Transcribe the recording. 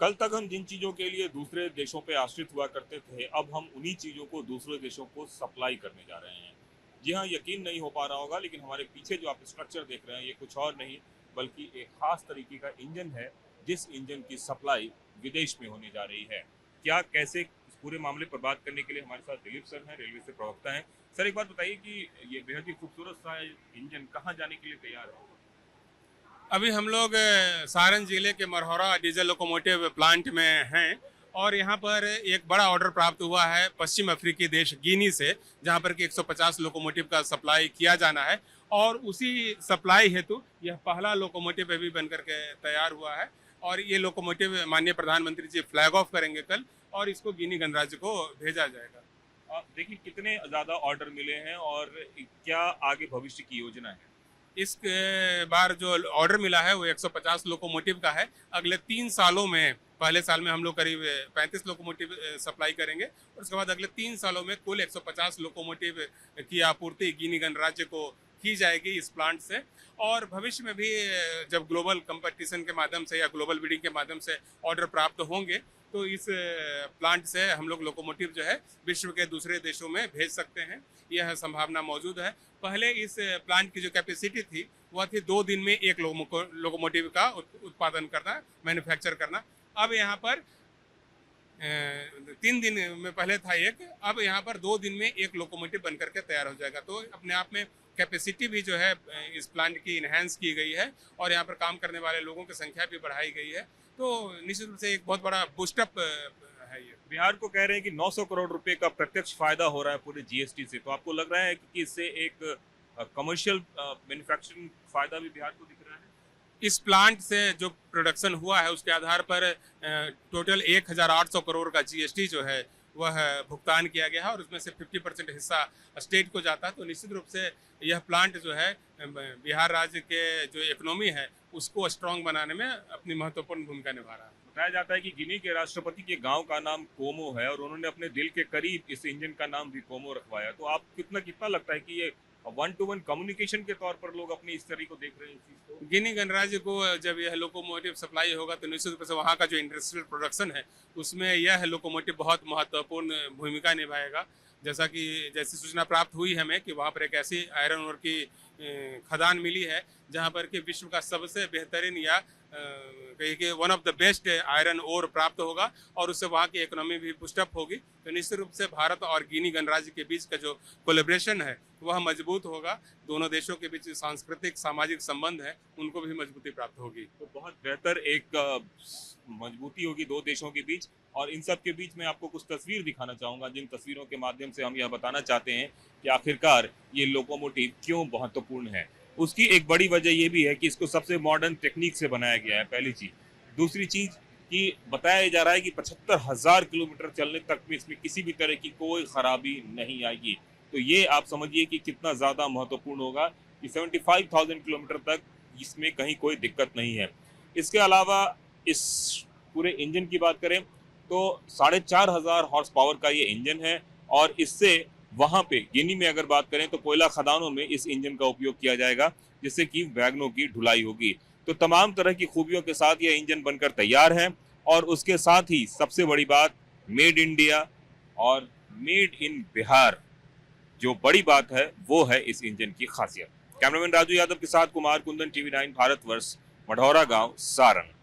कल तक हम जिन चीज़ों के लिए दूसरे देशों पे आश्रित हुआ करते थे, अब हम उन्हीं चीज़ों को दूसरे देशों को सप्लाई करने जा रहे हैं। जी हाँ, यकीन नहीं हो पा रहा होगा, लेकिन हमारे पीछे जो आप स्ट्रक्चर देख रहे हैं, ये कुछ और नहीं बल्कि एक खास तरीके का इंजन है, जिस इंजन की सप्लाई विदेश में होने जा रही है। क्या, कैसे, इस पूरे मामले पर बात करने के लिए हमारे साथ दिलीप सर हैं, रेलवे से प्रवक्ता हैं। सर, एक बात बताइए कि ये बेहद ही खूबसूरत सा इंजन कहाँ जाने के लिए तैयार है? अभी हम लोग सारण जिले के मरहौरा डीजल लोकोमोटिव प्लांट में हैं और यहाँ पर एक बड़ा ऑर्डर प्राप्त हुआ है पश्चिम अफ्रीकी देश गिनी से, जहाँ पर कि 150 लोकोमोटिव का सप्लाई किया जाना है और उसी सप्लाई हेतु यह पहला लोकोमोटिव अभी बनकर के तैयार हुआ है और ये लोकोमोटिव माननीय प्रधानमंत्री जी फ्लैग ऑफ करेंगे कल और इसको गिनी गणराज्य को भेजा जाएगा। देखिए, कितने ज़्यादा ऑर्डर मिले हैं और क्या आगे भविष्य की योजना है? इस बार जो ऑर्डर मिला है वो 150 लोकोमोटिव का है। अगले 3 सालों में, पहले साल में हम लोग करीब 35 लोकोमोटिव सप्लाई करेंगे और उसके बाद अगले 3 सालों में कुल 150 लोकोमोटिव की आपूर्ति गिनी गणराज्य को की जाएगी इस प्लांट से। और भविष्य में भी जब ग्लोबल कंपटीशन के माध्यम से या ग्लोबल बिडिंग के माध्यम से ऑर्डर प्राप्त होंगे तो इस प्लांट से हम लोग लोकोमोटिव जो है विश्व के दूसरे देशों में भेज सकते हैं, यह संभावना मौजूद है। पहले इस प्लांट की जो कैपेसिटी थी वह थी 2 दिन में एक लोकोमोटिव का उत्पादन करना, मैन्युफैक्चर करना। अब यहाँ पर 3 दिन में पहले था एक, अब यहाँ पर 2 दिन में एक लोकोमोटिव बनकर के तैयार हो जाएगा। तो अपने आप में कैपेसिटी भी जो है इस प्लांट की इन्हेंस की गई है और यहाँ पर काम करने वाले लोगों की संख्या भी बढ़ाई गई है। तो निश्चित रूप से एक बहुत बड़ा बूस्टअप है ये। बिहार को कह रहे हैं कि 900 करोड़ रुपए का प्रत्यक्ष फायदा हो रहा है पूरे जीएसटी से, तो आपको लग रहा है कि इससे एक कमर्शियल मैन्युफैक्चरिंग फायदा भी बिहार को दिख रहा है? इस प्लांट से जो प्रोडक्शन हुआ है उसके आधार पर टोटल 1800 करोड़ का जीएसटी जो है वह भुगतान किया गया है और उसमें से 50% हिस्सा स्टेट को जाता है। तो निश्चित रूप से यह प्लांट जो है बिहार राज्य के जो इकोनॉमी है उसको स्ट्रांग बनाने में अपनी महत्वपूर्ण भूमिका निभा रहा है। बताया जाता है कि गिनी के राष्ट्रपति के गांव का नाम कोमो है और उन्होंने अपने दिल के करीब इस इंजन का नाम भी कोमो रखवाया। तो आप कितना लगता है कि ये 1-to-1 कम्युनिकेशन के तौर पर लोग अपनी इस तरीके को देख रहे हैं इस चीज को? गिनी गणराज्य को जब यह लोकोमोटिव सप्लाई होगा तो निश्चित रूप से वहाँ का जो इंडस्ट्रियल प्रोडक्शन है उसमें यह लोकोमोटिव बहुत महत्वपूर्ण भूमिका निभाएगा। जैसी सूचना प्राप्त हुई हमें कि वहाँ पर एक ऐसी आयरन ओर की खदान मिली है जहाँ पर कि विश्व का सबसे बेहतरीन या कहीं कि one of the best iron ore प्राप्त होगा और उससे वहाँ की इकोनॉमी भी बूस्टअप होगी। तो निश्चित रूप से भारत और गिनी गणराज्य के बीच का जो कोलेब्रेशन है वह मजबूत होगा। दोनों देशों के बीच सांस्कृतिक सामाजिक संबंध है उनको भी मजबूती प्राप्त होगी। तो बहुत बेहतर एक मजबूती होगी दो देशों के बीच। और इन सब के बीच में आपको कुछ तस्वीर दिखाना चाहूँगा, जिन तस्वीरों के माध्यम से हम यह बताना चाहते हैं कि आखिरकार ये लोकोमोटिव क्यों महत्वपूर्ण है। उसकी एक बड़ी वजह ये भी है कि इसको सबसे मॉडर्न टेक्निक से बनाया गया है, पहली चीज़। दूसरी चीज़ कि बताया जा रहा है कि 75,000 किलोमीटर चलने तक में इसमें किसी भी तरह की कोई खराबी नहीं आएगी। तो ये आप समझिए कि कितना ज़्यादा महत्वपूर्ण होगा कि 75,000 किलोमीटर तक इसमें कहीं कोई दिक्कत नहीं है। इसके अलावा इस पूरे इंजन की बात करें तो 4,500 हॉर्स पावर का ये इंजन है और इससे वहाँ पे गिनी में अगर बात करें तो कोयला खदानों में इस इंजन का उपयोग किया जाएगा, जिससे कि वैगनों की ढुलाई होगी। तो तमाम तरह की खूबियों के साथ यह इंजन बनकर तैयार है और उसके साथ ही सबसे बड़ी बात, मेड इंडिया और मेड इन बिहार, जो बड़ी बात है वो है इस इंजन की खासियत। कैमरामैन राजू यादव के साथ कुमार कुंदन, TV9 भारतवर्ष, मढ़ौरा गांव, सारण।